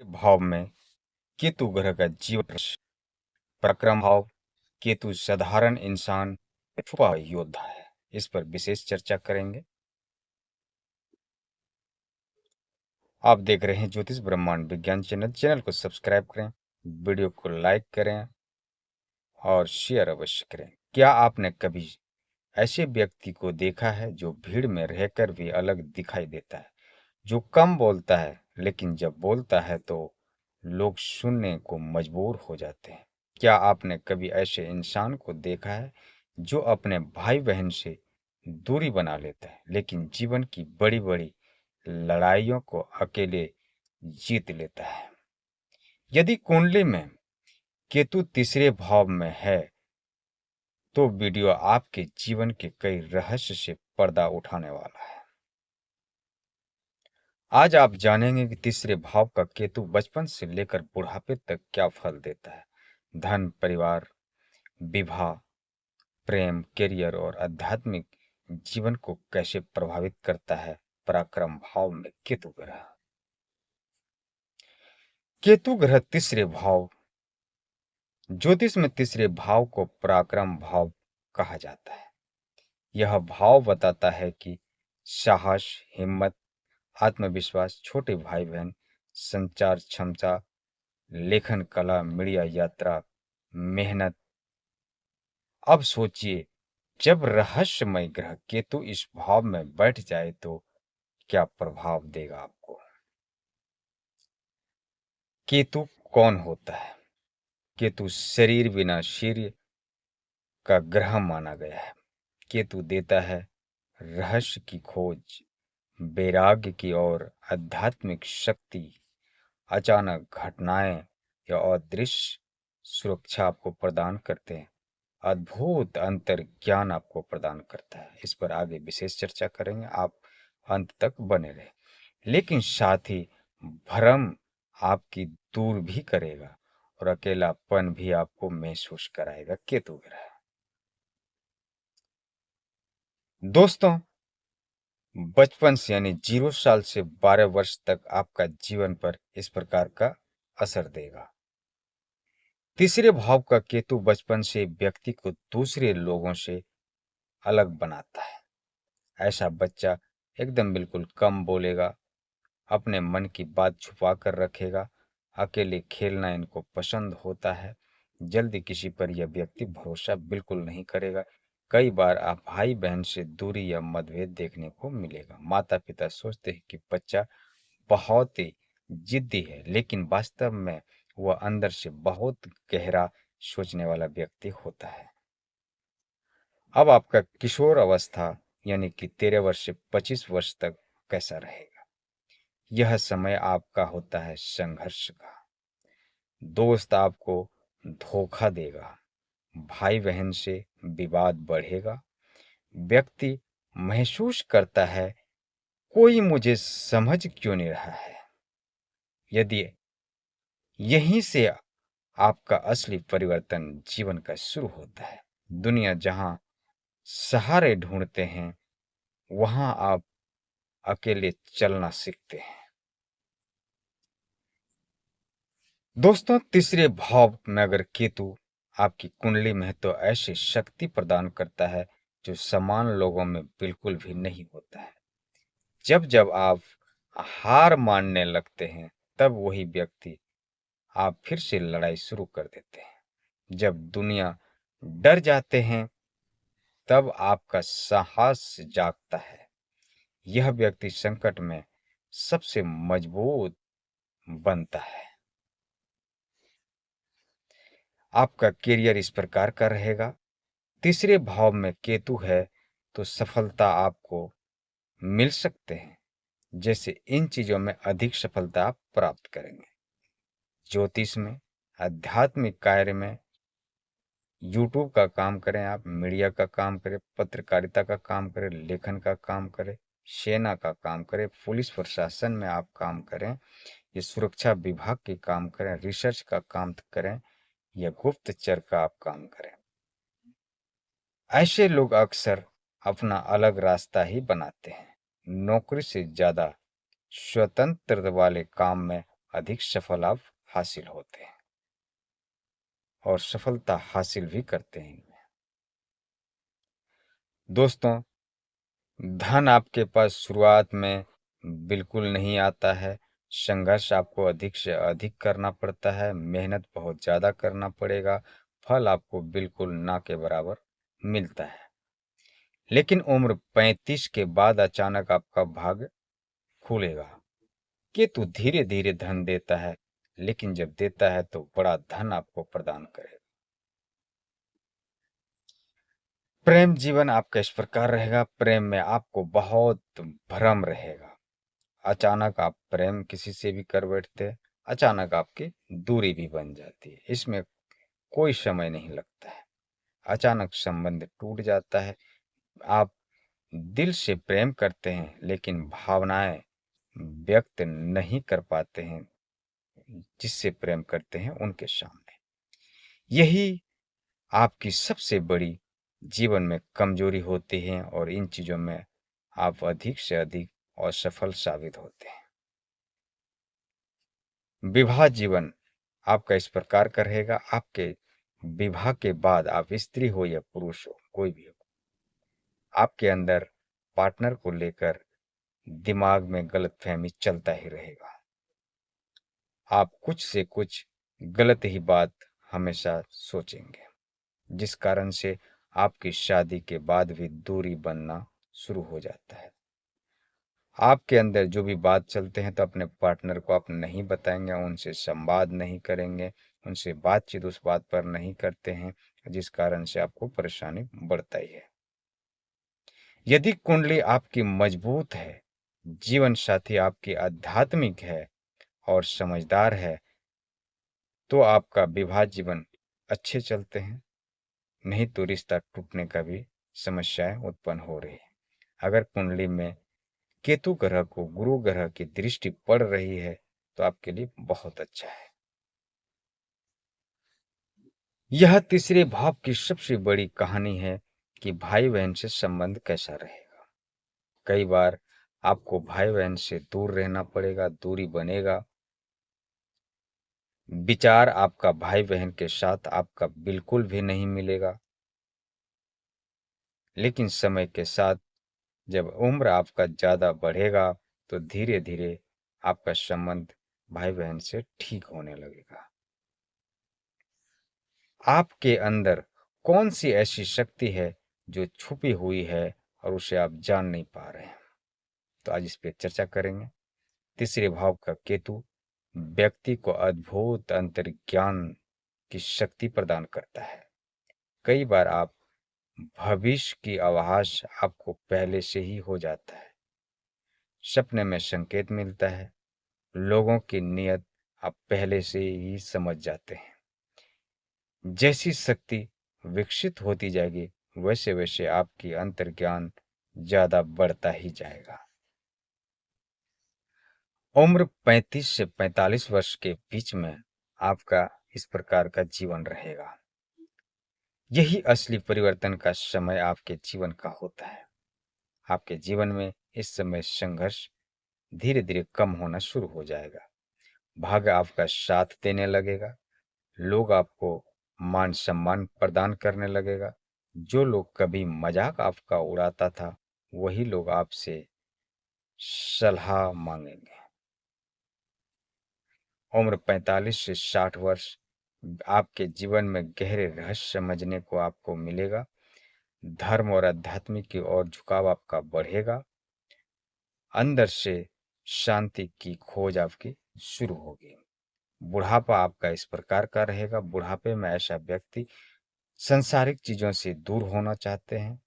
भाव में केतु ग्रह का जीवन पराक्रम भाव। केतु साधारण इंसान छुपा हुआ योद्धा है। इस पर विशेष चर्चा करेंगे। आप देख रहे हैं ज्योतिष ब्रह्मांड विज्ञान चैनल को सब्सक्राइब करें, वीडियो को लाइक करें और शेयर अवश्य करें। क्या आपने कभी ऐसे व्यक्ति को देखा है जो भीड़ में रहकर भी अलग दिखाई देता है, जो कम बोलता है लेकिन जब बोलता है तो लोग सुनने को मजबूर हो जाते हैं? क्या आपने कभी ऐसे इंसान को देखा है जो अपने भाई बहन से दूरी बना लेता है लेकिन जीवन की बड़ी बड़ी लड़ाइयों को अकेले जीत लेता है? यदि कुंडली में केतु तीसरे भाव में है तो वीडियो आपके जीवन के कई रहस्य से पर्दा उठाने वाला है। आज आप जानेंगे कि तीसरे भाव का केतु बचपन से लेकर बुढ़ापे तक क्या फल देता है। धन, परिवार, विवाह, प्रेम, करियर और आध्यात्मिक जीवन को कैसे प्रभावित करता है। पराक्रम भाव में केतु ग्रह। केतु ग्रह तीसरे भाव। ज्योतिष में तीसरे भाव को पराक्रम भाव कहा जाता है। यह भाव बताता है कि साहस, हिम्मत, आत्मविश्वास, छोटे भाई बहन, संचार क्षमता, लेखन कला, मीडिया यात्रा, मेहनत। अब सोचिए, जब रहस्यमय ग्रह केतु इस भाव में बैठ जाए तो क्या प्रभाव देगा आपको। केतु कौन होता है? केतु शरीर बिना शीर्य का ग्रह माना गया है। केतु देता है रहस्य की खोज, वैराग्य की और आध्यात्मिक शक्ति। अचानक घटनाएं या अदृश्य सुरक्षा आपको प्रदान करते हैं। अद्भुत अंतर ज्ञान आपको प्रदान करता है। इस पर आगे विशेष चर्चा करेंगे। आप अंत तक बने रहे। लेकिन साथ ही भ्रम आपकी दूर भी करेगा और अकेलापन भी आपको महसूस कराएगा। केतु ग्रह दोस्तों, बचपन से यानी 0 साल से 12 वर्ष तक आपका जीवन पर इस प्रकार का असर देगा। तीसरे भाव का केतु बचपन से व्यक्ति को दूसरे लोगों से अलग बनाता है। ऐसा बच्चा एकदम बिल्कुल कम बोलेगा, अपने मन की बात छुपा कर रखेगा, अकेले खेलना इनको पसंद होता है। जल्दी किसी पर यह व्यक्ति भरोसा बिल्कुल नहीं करेगा। कई बार आप भाई बहन से दूरी या मतभेद देखने को मिलेगा। माता पिता सोचते हैं कि बच्चा बहुत ही जिद्दी है, लेकिन वास्तव में वह अंदर से बहुत गहरा सोचने वाला व्यक्ति होता है। अब आपका किशोर अवस्था यानी कि 13 वर्ष से 25 वर्ष तक कैसा रहेगा? यह समय आपका होता है संघर्ष का। दोस्त आपको धोखा देगा, भाई बहन से विवाद बढ़ेगा, व्यक्ति महसूस करता है कोई मुझे समझ क्यों नहीं रहा है। यदि यहीं से आपका असली परिवर्तन जीवन का शुरू होता है। दुनिया जहां सहारे ढूंढते हैं, वहां आप अकेले चलना सीखते हैं। दोस्तों, तीसरे भाव में अगर केतु आपकी कुंडली में है तो ऐसी शक्ति प्रदान करता है जो समान लोगों में बिल्कुल भी नहीं होता है। जब जब आप हार मानने लगते हैं, तब वही व्यक्ति आप फिर से लड़ाई शुरू कर देते हैं। जब दुनिया डर जाते हैं, तब आपका साहस जागता है। यह व्यक्ति संकट में सबसे मजबूत बनता है। आपका करियर इस प्रकार का रहेगा। तीसरे भाव में केतु है तो सफलता आपको मिल सकते हैं। जैसे इन चीजों में अधिक सफलता आप प्राप्त करेंगे। ज्योतिष में, आध्यात्मिक कार्य में, यूट्यूब का काम करें आप, मीडिया का काम करें, पत्रकारिता का काम करें, लेखन का काम करें, सेना का काम करें, पुलिस प्रशासन में आप काम करें, ये सुरक्षा विभाग के काम करें, रिसर्च का काम करें या गुप्तचर का आप काम करें। ऐसे लोग अक्सर अपना अलग रास्ता ही बनाते हैं। नौकरी से ज्यादा स्वतंत्र वाले काम में अधिक सफल आप हासिल होते हैं और सफलता हासिल भी करते हैं इनमें। दोस्तों, धन आपके पास शुरुआत में बिल्कुल नहीं आता है। संघर्ष आपको अधिक से अधिक करना पड़ता है, मेहनत बहुत ज़्यादा करना पड़ेगा, फल आपको बिल्कुल ना के बराबर मिलता है। लेकिन उम्र 35 के बाद अचानक आपका भाग्य खुलेगा। केतु धीरे धीरे धन देता है, लेकिन जब देता है तो बड़ा धन आपको प्रदान करेगा। प्रेम जीवन आपका इस प्रकार रहेगा, प्रेम में आपको बहुत भ्रम रहेगा। अचानक आप प्रेम किसी से भी कर बैठते हैं, अचानक आपकी दूरी भी बन जाती है, इसमें कोई समय नहीं लगता है। अचानक संबंध टूट जाता है। आप दिल से प्रेम करते हैं, लेकिन भावनाएं व्यक्त नहीं कर पाते हैं जिससे प्रेम करते हैं उनके सामने। यही आपकी सबसे बड़ी जीवन में कमजोरी होती है और इन चीजों में आप अधिक से अधिक असफल साबित होते हैं। विवाह जीवन आपका इस प्रकार का रहेगा। आपके विवाह के बाद आप स्त्री हो या पुरुष हो, कोई भी हो, आपके अंदर पार्टनर को लेकर दिमाग में गलतफहमी चलता ही रहेगा। आप कुछ से कुछ गलत ही बात हमेशा सोचेंगे, जिस कारण से आपकी शादी के बाद भी दूरी बनना शुरू हो जाता है। आपके अंदर जो भी बात चलते हैं तो अपने पार्टनर को आप नहीं बताएंगे, उनसे संवाद नहीं करेंगे, उनसे बातचीत उस बात पर नहीं करते हैं, जिस कारण से आपको परेशानी बढ़ता ही है। यदि कुंडली आपकी मजबूत है, जीवन साथी आपकी आध्यात्मिक है और समझदार है, तो आपका विवाह जीवन अच्छे चलते हैं। नहीं तो रिश्ता टूटने का भी समस्याएं उत्पन्न हो रही है। अगर कुंडली में केतु ग्रह को गुरु ग्रह की दृष्टि पड़ रही है तो आपके लिए बहुत अच्छा है। यह तीसरे भाव की सबसे बड़ी कहानी है कि भाई बहन से संबंध कैसा रहेगा। कई बार आपको भाई बहन से दूर रहना पड़ेगा, दूरी बनेगा। विचार आपका भाई बहन के साथ आपका बिल्कुल भी नहीं मिलेगा। लेकिन समय के साथ जब उम्र आपका ज्यादा बढ़ेगा तो धीरे धीरे आपका संबंध भाई बहन से ठीक होने लगेगा। आपके अंदर कौन सी ऐसी शक्ति है जो छुपी हुई है और उसे आप जान नहीं पा रहे हैं, तो आज इस पे चर्चा करेंगे। तीसरे भाव का केतु व्यक्ति को अद्भुत अंतर्ज्ञान की शक्ति प्रदान करता है। कई बार आप भविष्य की आभास आपको पहले से ही हो जाता है। सपने में संकेत मिलता है, लोगों की नीयत आप पहले से ही समझ जाते हैं। जैसी शक्ति विकसित होती जाएगी वैसे वैसे आपकी अंतर्ज्ञान ज्यादा बढ़ता ही जाएगा। उम्र 35 से 45 वर्ष के बीच में आपका इस प्रकार का जीवन रहेगा। यही असली परिवर्तन का समय आपके जीवन का होता है। आपके जीवन में इस समय संघर्ष धीरे धीरे कम होना शुरू हो जाएगा। भाग्य आपका साथ देने लगेगा। लोग आपको मान सम्मान प्रदान करने लगेगा। जो लोग कभी मजाक आपका उड़ाता था वही लोग आपसे सलाह मांगेंगे। उम्र 45 से 60 वर्ष आपके जीवन में गहरे रहस्य समझने को आपको मिलेगा। धर्म और आध्यात्मिक की ओर झुकाव आपका बढ़ेगा। अंदर से शांति की खोज आपकी शुरू होगी। बुढ़ापा आपका इस प्रकार का रहेगा। बुढ़ापे में ऐसा व्यक्ति संसारिक चीजों से दूर होना चाहते हैं।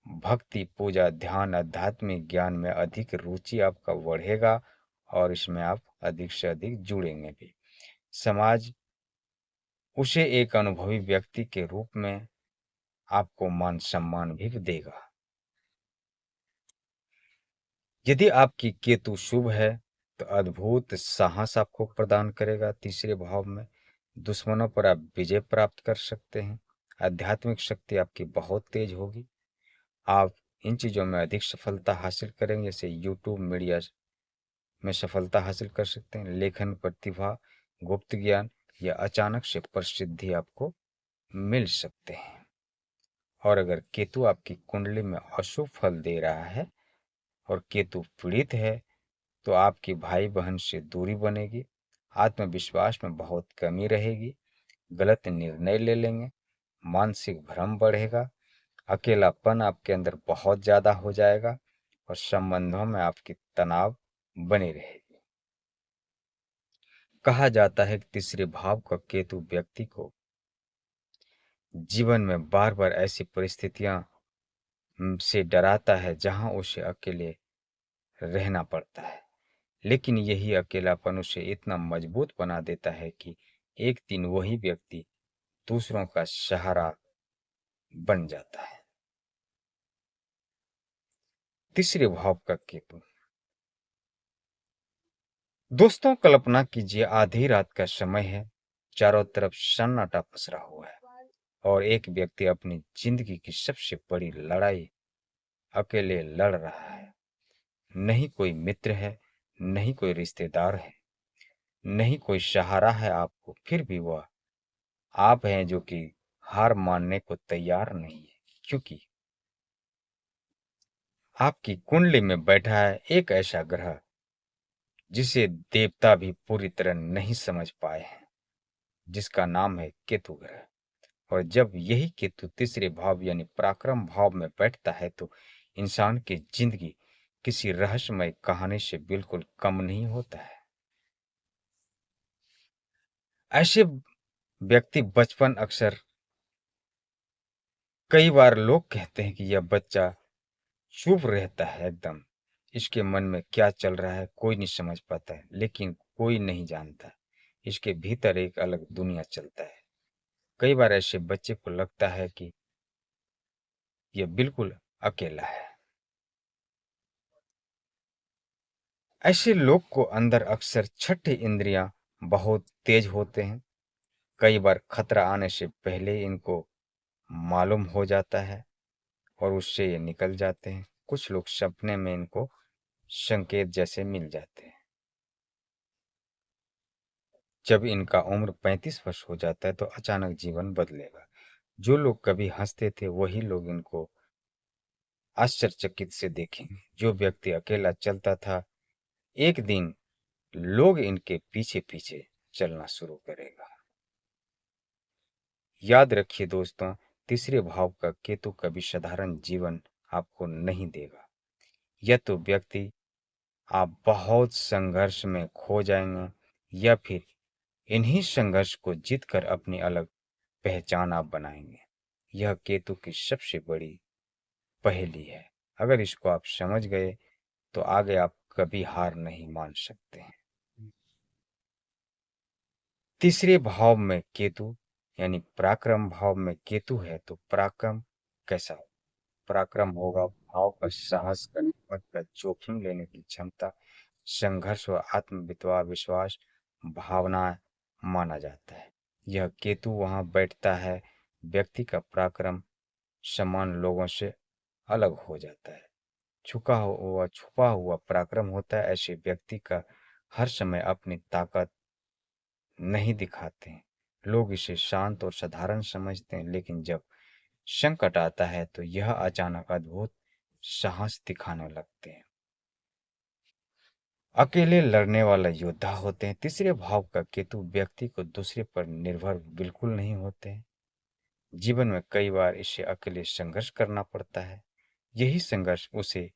भक्ति, पूजा, ध्यान, आध्यात्मिक ज्ञान में अधिक रुचि आपका बढ़ेगा और इसमें आप अधिक से अधिक जुड़ेंगे भी। समाज उसे एक अनुभवी व्यक्ति के रूप में आपको मान सम्मान भी देगा। यदि आपकी केतु शुभ है तो अद्भुत साहस आपको प्रदान करेगा। तीसरे भाव में दुश्मनों पर आप विजय प्राप्त कर सकते हैं। आध्यात्मिक शक्ति आपकी बहुत तेज होगी। आप इन चीजों में अधिक सफलता हासिल करेंगे, जैसे यूट्यूब, मीडिया में सफलता हासिल कर सकते हैं। लेखन प्रतिभा, गुप्त ज्ञान या अचानक से प्रसिद्धि आपको मिल सकते हैं। और अगर केतु आपकी कुंडली में अशुभ फल दे रहा है और केतु पीड़ित है तो आपकी भाई बहन से दूरी बनेगी, आत्मविश्वास में बहुत कमी रहेगी, गलत निर्णय ले लेंगे, मानसिक भ्रम बढ़ेगा, अकेलापन आपके अंदर बहुत ज्यादा हो जाएगा और संबंधों में आपकी तनाव बनी रहेगी। कहा जाता है कि तीसरे भाव का केतु व्यक्ति को जीवन में बार बार ऐसी परिस्थितियां से डराता है जहां उसे अकेले रहना पड़ता है, लेकिन यही अकेलापन उसे इतना मजबूत बना देता है कि एक दिन वही व्यक्ति दूसरों का सहारा बन जाता है। तीसरे भाव का केतु। दोस्तों, कल्पना कीजिए आधी रात का समय है, चारों तरफ सन्नाटा पसरा हुआ है और एक व्यक्ति अपनी जिंदगी की सबसे बड़ी लड़ाई अकेले लड़ रहा है। नहीं कोई मित्र है, नहीं कोई रिश्तेदार है, नहीं कोई सहारा है आपको, फिर भी वह आप हैं जो कि हार मानने को तैयार नहीं है, क्योंकि आपकी कुंडली में बैठा है एक ऐसा ग्रह जिसे देवता भी पूरी तरह नहीं समझ पाए हैं, जिसका नाम है केतु ग्रह। और जब यही केतु तीसरे भाव यानी पराक्रम भाव में बैठता है तो इंसान की जिंदगी किसी रहस्यमय कहानी से बिल्कुल कम नहीं होता है। ऐसे व्यक्ति बचपन अक्सर कई बार लोग कहते हैं कि यह बच्चा चुप रहता है एकदम, इसके मन में क्या चल रहा है कोई नहीं समझ पाता है, लेकिन कोई नहीं जानता इसके भीतर एक अलग दुनिया चलता है। कई बार ऐसे बच्चे को लगता है कि यह बिल्कुल अकेला है। ऐसे लोग को अंदर अक्सर छठे इंद्रियां बहुत तेज होते हैं। कई बार खतरा आने से पहले इनको मालूम हो जाता है और उससे ये निकल जाते हैं। कुछ लोग सपने में इनको संकेत जैसे मिल जाते हैं। जब इनका उम्र 35 वर्ष हो जाता है तो अचानक जीवन बदलेगा। जो लोग कभी हंसते थे वही लोग इनको आश्चर्यचकित से देखेंगे। जो व्यक्ति अकेला चलता था एक दिन लोग इनके पीछे पीछे चलना शुरू करेगा। याद रखिए दोस्तों, तीसरे भाव का केतु कभी साधारण जीवन आपको नहीं देगा। यह तो व्यक्ति आप बहुत संघर्ष में खो जाएंगे या फिर इन्हीं संघर्ष को जीतकर अपनी अलग पहचान आप बनाएंगे। यह केतु की सबसे बड़ी पहेली है। अगर इसको आप समझ गए तो आगे आप कभी हार नहीं मान सकते हैं। तीसरे भाव में केतु यानी पराक्रम भाव में केतु है तो पराक्रम कैसा हो? पराक्रम होगा भाव का साहस का, हिम्मत का, जोखिम लेने की क्षमता, संघर्ष व आत्मविश्वास विश्वास भावना माना जाता है। यह केतु वहां बैठता है, व्यक्ति का पराक्रम समान लोगों से अलग हो जाता है। छुपा हुआ पराक्रम होता है। ऐसे व्यक्ति का हर समय अपनी ताकत नहीं दिखाते हैं। लोग इसे शांत और साधारण समझते हैं, लेकिन जब संकट आता है तो यह अचानक अद्भुत साहस दिखाने लगते हैं। अकेले लड़ने वाला योद्धा होते हैं। तीसरे भाव का केतु व्यक्ति को दूसरे पर निर्भर बिल्कुल नहीं होते हैं। जीवन में कई बार इसे अकेले संघर्ष करना पड़ता है। यही संघर्ष उसे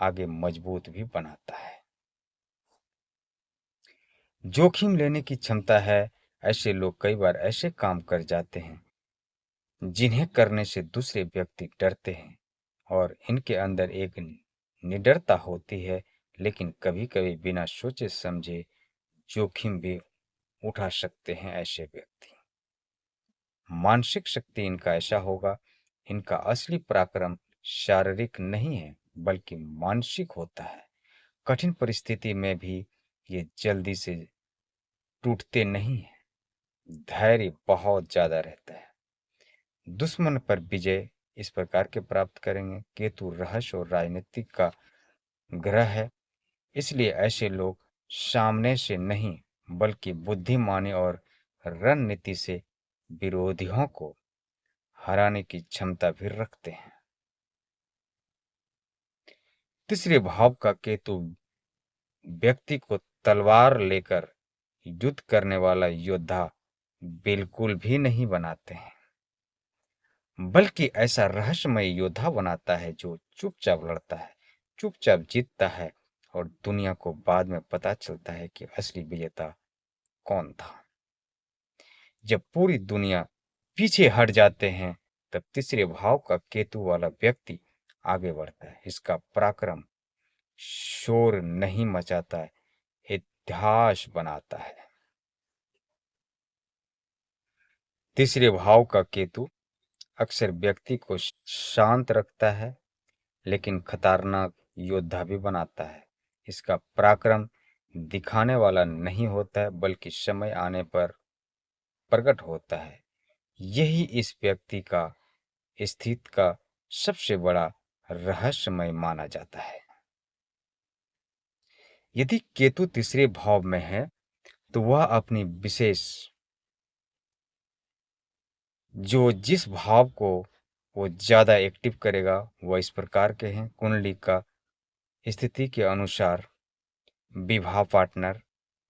आगे मजबूत भी बनाता है। जोखिम लेने की क्षमता है। ऐसे लोग कई बार ऐसे काम कर जाते हैं जिन्हें करने से दूसरे व्यक्ति डरते हैं और इनके अंदर एक निडरता होती है, लेकिन कभी-कभी बिना सोचे समझे जोखिम भी उठा सकते हैं ऐसे व्यक्ति। मानसिक शक्ति इनका ऐसा होगा, इनका असली पराक्रम शारीरिक नहीं है बल्कि मानसिक होता है। कठिन परिस्थिति में भी ये जल्दी से टूटते नहीं हैं। धैर्य बहुत ज्यादा रहता है। दुश्मन पर विजय इस प्रकार के प्राप्त करेंगे। केतु रहस्य और राजनीतिक का ग्रह है, इसलिए ऐसे लोग सामने से नहीं बल्कि बुद्धिमानी और रणनीति से विरोधियों को हराने की क्षमता भी रखते हैं। तीसरे भाव का केतु व्यक्ति को तलवार लेकर युद्ध करने वाला योद्धा बिल्कुल भी नहीं बनाते हैं, बल्कि ऐसा रहस्यमय योद्धा बनाता है जो चुपचाप लड़ता है, चुपचाप जीतता है और दुनिया को बाद में पता चलता है कि असली विजेता कौन था। जब पूरी दुनिया पीछे हट जाते हैं, तब तीसरे भाव का केतु वाला व्यक्ति आगे बढ़ता है। इसका पराक्रम शोर नहीं मचाता है, इतिहास बनाता है। तीसरे भाव का केतु अक्सर व्यक्ति को शांत रखता है, लेकिन खतरनाक योद्धा भी बनाता है। इसका पराक्रम दिखाने वाला नहीं होता है, बल्कि समय आने पर प्रकट होता है। यही इस व्यक्ति का स्थिति का सबसे बड़ा रहस्यमय माना जाता है। यदि केतु तीसरे भाव में है, तो वह अपनी विशेष जिस भाव को वो ज्यादा एक्टिव करेगा, वह इस प्रकार के हैं। कुंडली का स्थिति के अनुसार विवाह पार्टनर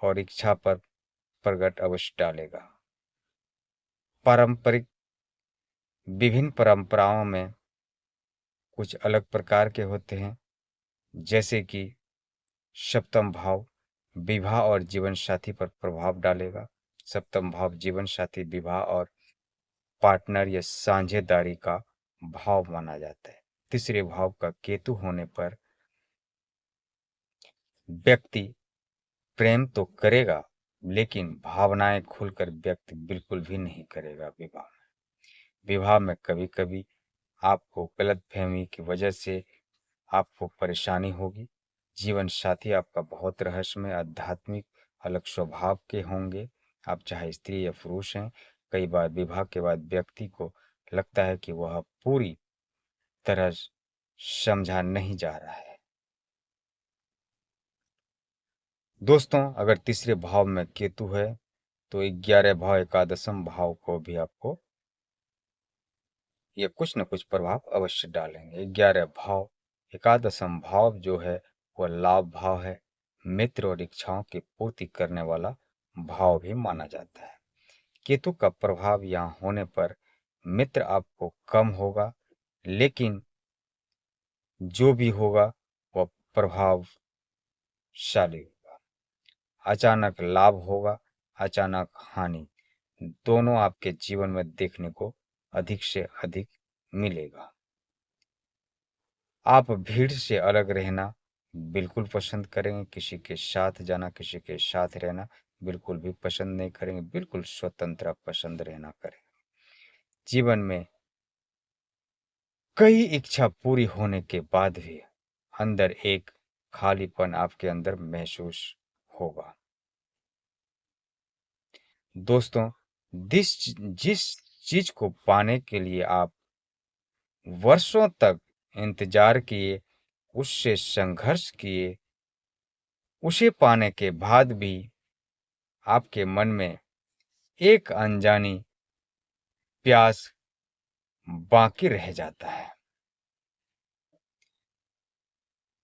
और इच्छा पर प्रकट अवश्य डालेगा। पारंपरिक विभिन्न परंपराओं में कुछ अलग प्रकार के होते हैं, जैसे कि सप्तम भाव विवाह और जीवन साथी पर प्रभाव डालेगा। सप्तम भाव जीवन साथी, विवाह और पार्टनर या साझेदारी का भाव माना जाता है। तीसरे भाव का केतु होने पर व्यक्ति प्रेम तो करेगा, लेकिन भावनाएं खुलकर व्यक्त बिल्कुल भी नहीं करेगा। विवाह में कभी कभी आपको गलतफहमी की वजह से आपको परेशानी होगी। जीवन साथी आपका बहुत रहस्यमय, आध्यात्मिक, अलग स्वभाव के होंगे। आप चाहे स्त्री या पुरुष हैं। कई बार विवाह के बाद व्यक्ति को लगता है कि वह पूरी तरह समझा नहीं जा रहा है। दोस्तों, अगर तीसरे भाव में केतु है, तो 11 भाव, एकादशम भाव को भी आपको ये कुछ न कुछ प्रभाव अवश्य डालेंगे। 11 भाव, एकादशम भाव जो है वह लाभ भाव है। मित्र और इच्छाओं की पूर्ति करने वाला भाव भी माना जाता है। केतु का प्रभाव यहाँ होने पर मित्र आपको कम होगा, लेकिन जो भी होगा वह प्रभावशाली होगा। अचानक लाभ होगा, अचानक हानि, दोनों आपके जीवन में देखने को अधिक से अधिक मिलेगा। आप भीड़ से अलग रहना बिल्कुल पसंद करेंगे। किसी के साथ जाना, किसी के साथ रहना बिल्कुल भी पसंद नहीं करेंगे। बिल्कुल स्वतंत्र पसंद रहना करेंगे। जीवन में कई इच्छा पूरी होने के बाद भी अंदर एक खालीपन आपके अंदर महसूस होगा। दोस्तों, जिस चीज को पाने के लिए आप वर्षों तक इंतजार किए, उससे संघर्ष किए, उसे पाने के बाद भी आपके मन में एक अनजानी प्यास बाकी रह जाता है।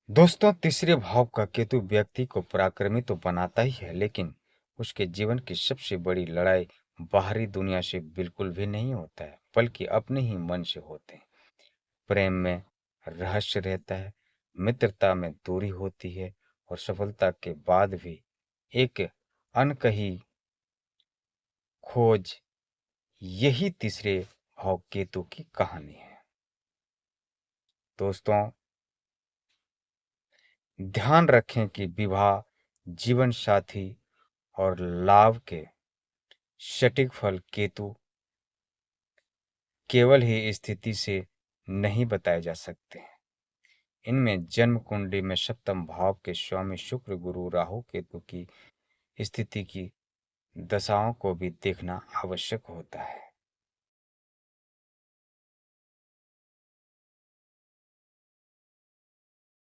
दोस्तों, तीसरे भाव का केतु व्यक्ति को पराक्रमी तो बनाता ही है, लेकिन उसके जीवन की सबसे बड़ी लड़ाई बाहरी दुनिया से बिल्कुल भी नहीं होता है, बल्कि अपने ही मन से होते हैं। प्रेम में रहस्य रहता है, मित्रता में दूरी होती है, और सफलता के बाद भी एक अनकही खोज। यही तीसरे भाव केतु की कहानी है। दोस्तों, ध्यान रखें कि विवाह, जीवन साथी और लाभ के सटीक फल केतु केवल ही स्थिति से नहीं बताए जा सकते हैं। इनमें जन्म कुंडली में सप्तम भाव के स्वामी शुक्र, गुरु, राहु, केतु की स्थिति की दशाओं को भी देखना आवश्यक होता है।